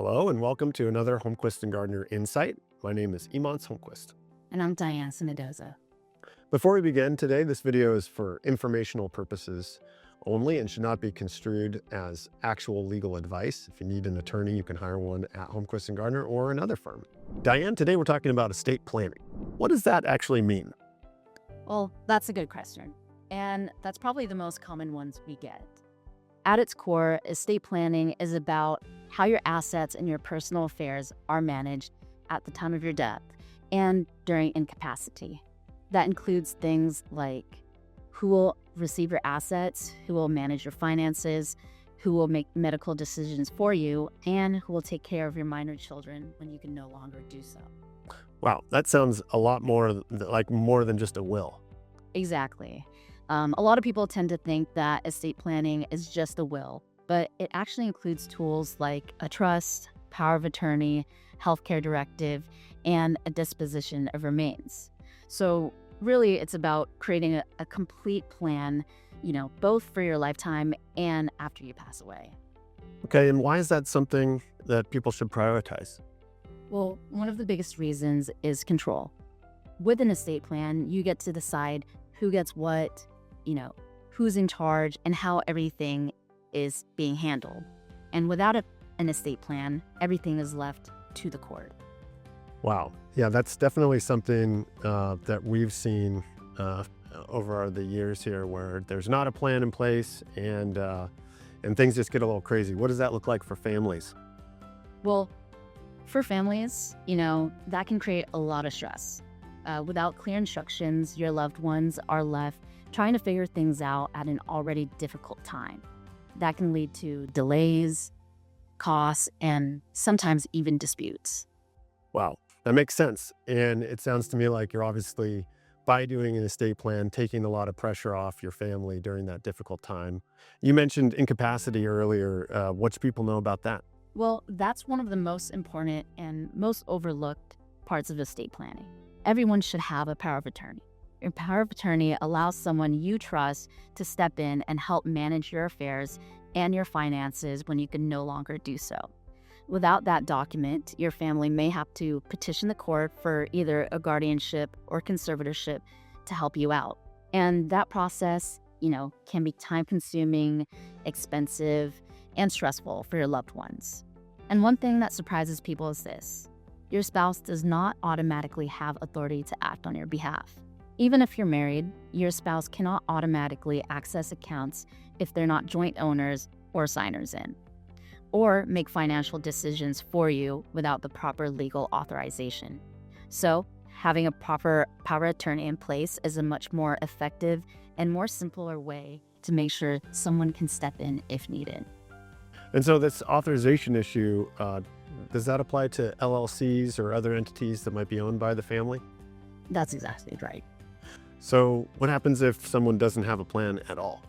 Hello and welcome to another Holmquist and Gardner Insight. My name is Imants Holmquist. And I'm Diane, Cenidoza. Before we begin today, this video is for informational purposes only and should not be construed as actual legal advice. If you need an attorney, you can hire one at Holmquist and Gardner or another firm. Diane, today we're talking about estate planning. What does that actually mean? Well, that's a good question. And that's probably the most common ones we get. At its core, estate planning is about how your assets and your personal affairs are managed at the time of your death and during incapacity. That includes things like who will receive your assets, who will manage your finances, who will make medical decisions for you, and who will take care of your minor children when you can no longer do so. Wow, that sounds a lot more like more than just a will. Exactly. A lot of people tend to think that estate planning is just a will, but it actually includes tools like a trust, power of attorney, healthcare directive, and a disposition of remains. So really, it's about creating a complete plan, both for your lifetime and after you pass away. Okay, and why is that something that people should prioritize? Well, one of the biggest reasons is control. With an estate plan, you get to decide who gets what, who's in charge, and how everything is being handled. And without an estate plan, everything is left to the court. Wow. Yeah, that's definitely something that we've seen over the years here where there's not a plan in place and things just get a little crazy. What does that look like for families? Well, for families, that can create a lot of stress. Without clear instructions, your loved ones are left trying to figure things out at an already difficult time. That can lead to delays, costs, and sometimes even disputes. Wow, that makes sense. And it sounds to me like you're obviously, by doing an estate plan, taking a lot of pressure off your family during that difficult time. You mentioned incapacity earlier. What should people know about that? Well, that's one of the most important and most overlooked parts of estate planning. Everyone should have a power of attorney. Your power of attorney allows someone you trust to step in and help manage your affairs and your finances when you can no longer do so. Without that document, your family may have to petition the court for either a guardianship or conservatorship to help you out. And that process, can be time-consuming, expensive, and stressful for your loved ones. And one thing that surprises people is this: your spouse does not automatically have authority to act on your behalf. Even if you're married, your spouse cannot automatically access accounts if they're not joint owners or signers in, or make financial decisions for you without the proper legal authorization. So, having a proper power of attorney in place is a much more effective and more simpler way to make sure someone can step in if needed. And so this authorization issue, does that apply to LLCs or other entities that might be owned by the family? That's exactly right. So what happens if someone doesn't have a plan at all?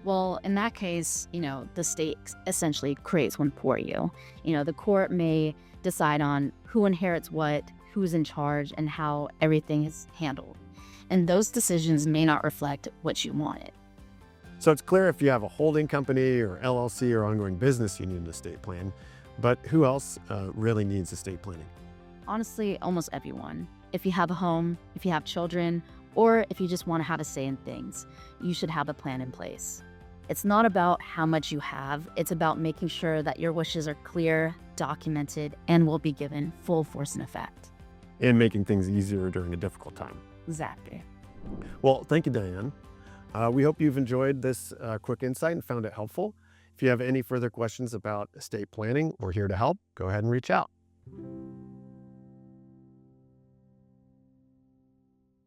Well, in that case, the state essentially creates one for you. The court may decide on who inherits what, who's in charge, and how everything is handled. And those decisions may not reflect what you wanted. So it's clear if you have a holding company or LLC or ongoing business, you need an estate plan. But who else really needs estate planning? Honestly, almost everyone. If you have a home, if you have children, or if you just want to have a say in things, you should have a plan in place. It's not about how much you have, it's about making sure that your wishes are clear, documented, and will be given full force and effect. And making things easier during a difficult time. Exactly. Well, thank you, Diane. We hope you've enjoyed this quick insight and found it helpful. If you have any further questions about estate planning, we're here to help. Go ahead and reach out.